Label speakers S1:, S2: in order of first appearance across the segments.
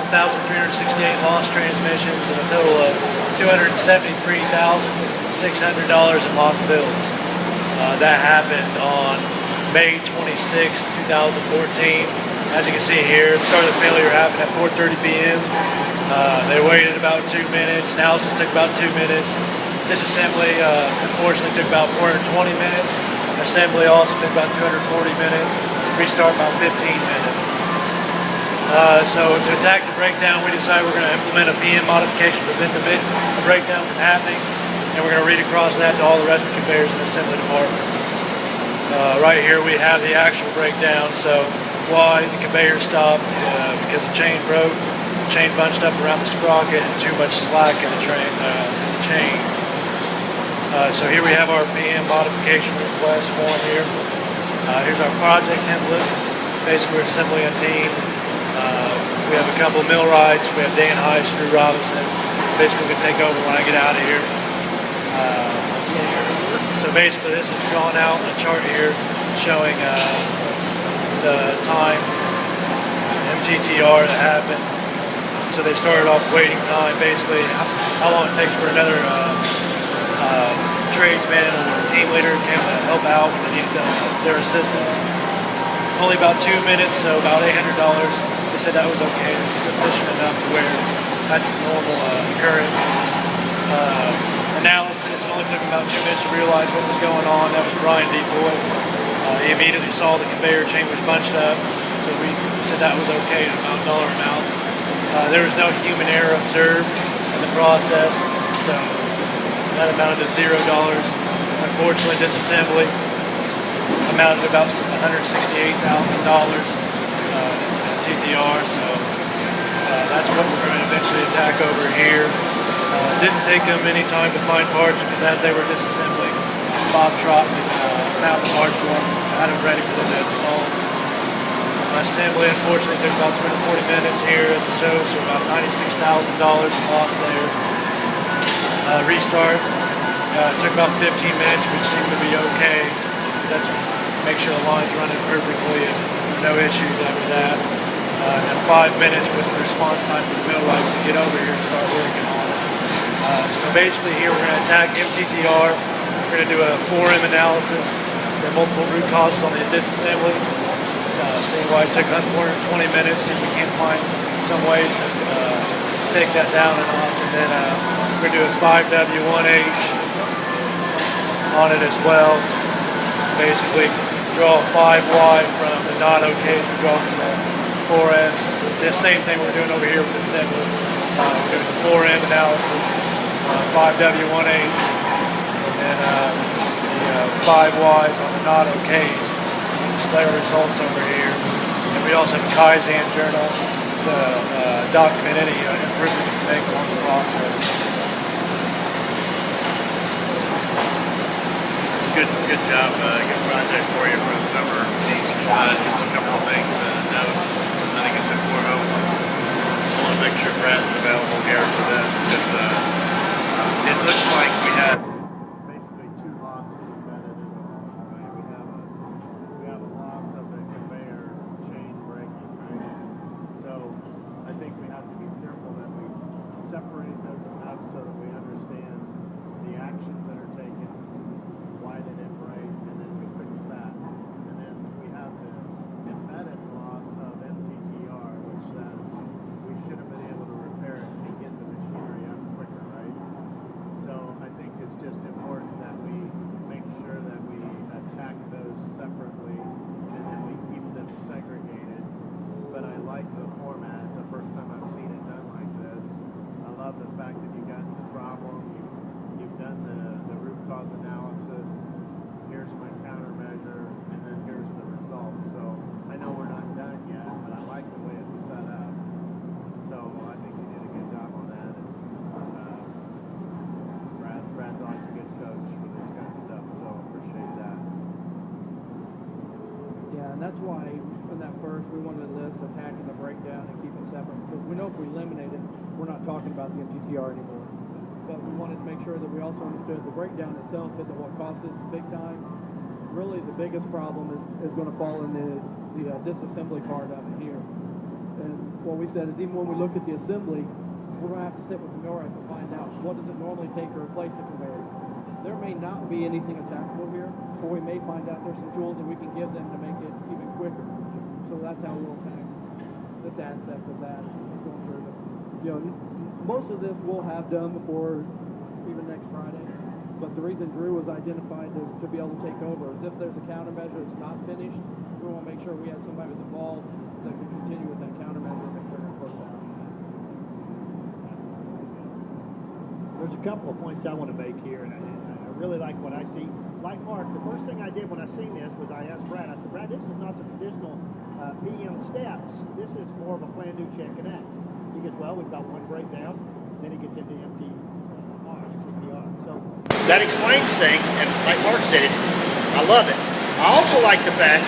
S1: 1,368 lost transmissions and a total of $273,600 in lost builds. That happened on May 26, 2014. As you can see here, the start of the failure happened at 4:30 p.m. They waited about 2 minutes. Analysis took about 2 minutes. Disassembly, unfortunately, took about 420 minutes. Assembly also took about 240 minutes. Restart about 15 minutes. So to attack the breakdown, we decided we're going to implement a PM modification to prevent the breakdown from happening, and we're going to read across that to all the rest of the conveyors in the assembly department. Right here we have the actual breakdown. So why the conveyor stopped? Because the chain broke, the chain bunched up around the sprocket, and too much slack in the chain. So here we have our PM modification request form here. Here's our project template. Basically, we're assembling a team. We have a couple of millwrights. We have Dan Heiss, Drew Robinson. Basically, we can take over when I get out of here. Let's see here. So basically, this is drawn out on a chart here showing the time MTTR that happened. So they started off waiting time, basically how long it takes for another tradesman or team leader came to help out when they needed their assistance. Only about 2 minutes, so about $800. They said that was okay, it was sufficient enough to where that's a normal occurrence. Analysis, it only took about 2 minutes to realize what was going on. That was Brian D. Boyd. He immediately saw the conveyor chain was bunched up, so we said that was okay at about dollar amount. There was no human error observed in the process, so that amounted to $0. Unfortunately, disassembly amounted to about $168,000 TTR, so that's what we're going to eventually attack over here. Didn't take them any time to find parts because as they were disassembling, Bob Trotman found the parts for them, had them ready for them to install. Assembly unfortunately took about 240 minutes here as it shows, so about $96,000 lost there. Restart took about 15 minutes, which seemed to be okay. That's make sure the line's running perfectly and no issues after that. And then 5 minutes was the response time for the millwrights to get over here and start working on it. So basically here we're going to attack MTTR. We're going to do a 4M analysis. There are multiple root causes on the disassembly. Seeing why it took 420 minutes, see if we can't find some ways to take that down a notch. And then we're going to do a 5W1H on it as well. Basically, draw a 5Y from the non-OKs we draw from the 4Ms. The same thing we're doing over here with the assembly. We're doing the 4M analysis, 5W1H, and then the 5Ys on the non-OKs. Display our results over here. And we also have a Kaizen journal to document any improvements we make along the process.
S2: Good job, good project for you for the summer. Just a couple of things to note. I think it's important. I want to make sure Brad's available here for this because it looks like we had basically two losses embedded in it. Right? We have a loss of the conveyor chain breaking, right? So I think we have to be careful that we separate those enough so that we understand the actions that are taken, why they didn't break, and then we fix that. And then we have the embedded loss of MTTR, which says we should have been able to repair it and get the machinery up quicker, right? So I think it's just important that we make sure that we attack those separately and then we keep them segregated. But I like the format. It's the first time I've seen it done like this. I love the fact that you got the problem, you've done the root cause analysis, here's my countermeasure, and then here's the results. So I know we're not done yet, but I like the way it's set up. So I think you did a good job on that. And, Brad's always a good coach for this kind of stuff, so I appreciate that.
S3: Yeah, and that's why in that first we wanted to list attacking the breakdown and keep it separate, because we know if we eliminate it, we're not talking about the MTTR anymore. But we wanted to make sure that we also understood the breakdown itself isn't what costs us big time. Really, the biggest problem is going to fall in the disassembly part of it here. And what we said is even when we look at the assembly, we're going to have to sit with the millwright to find out what does it normally take to replace the conveyor. There may not be anything attachable here, or we may find out there's some tools that we can give them to make it even quicker. So that's how we'll attack this aspect of that. Going through it. You know, most of this we'll have done before even next Friday. But the reason Drew was identified to be able to take over is if there's a countermeasure that's not finished, we want to make sure we have somebody that's involved that can continue with that countermeasure and make sure it's worked out.
S4: There's a couple of points I want to make here, and I really like what I see. Like Mark, the first thing I did when I seen this was I asked Brad, I said, Brad, this is not the traditional PM steps. This is more of a plan, do, check, and act. He goes, well, we've got one breakdown, then he gets into MTR. So
S2: That explains things, and like Mark said, I love it. I also like the fact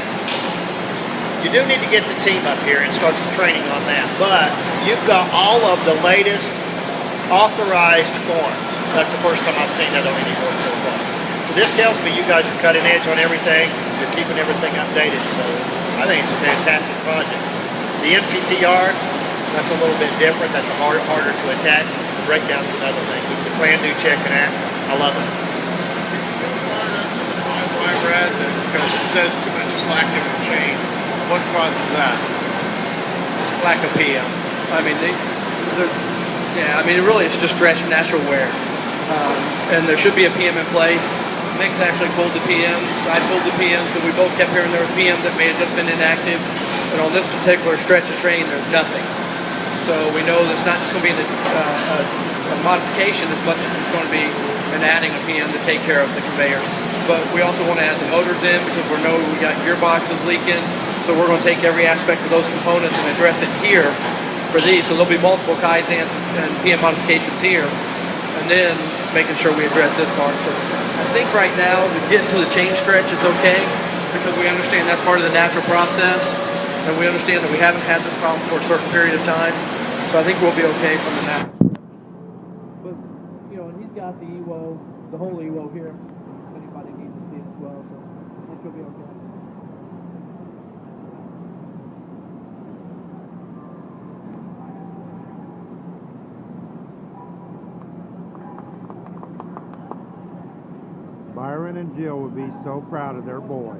S2: you do need to get the team up here and start the training on that, but you've got all of the latest authorized forms. That's the first time I've seen that on any board so far. So this tells me you guys are cutting edge on everything. You're keeping everything updated. So I think it's a fantastic project. The MTTR, that's a little bit different. That's harder to attack. The breakdown's another thing. The plan, do, check, and act. I love it.
S5: Why, Brad? Because it says too much slack in the chain. What causes that?
S3: Lack of PM. I mean, really it's just stretch natural wear. And there should be a PM in place. Nick's actually pulled the PMs. I pulled the PMs because we both kept hearing there were PMs that may have just been inactive. And on this particular stretch of train, there's nothing. So we know it's not just going to be a modification as much as it's going to be an adding a PM to take care of the conveyor. But we also want to add the motors in because we know we got gearboxes leaking. So we're going to take every aspect of those components and address it here for these. So there'll be multiple Kaizens and PM modifications here. And then making sure we address this part. So I think right now getting to the chain stretch is okay because we understand that's part of the natural process. And we understand that we haven't had this problem for a certain period of time. So I think we'll be okay from the natural. But, you know, and he's got the EWO, the whole EWO here. If anybody needs to see it as well. So it should be okay.
S6: Byron and Jill would be so proud of their boy.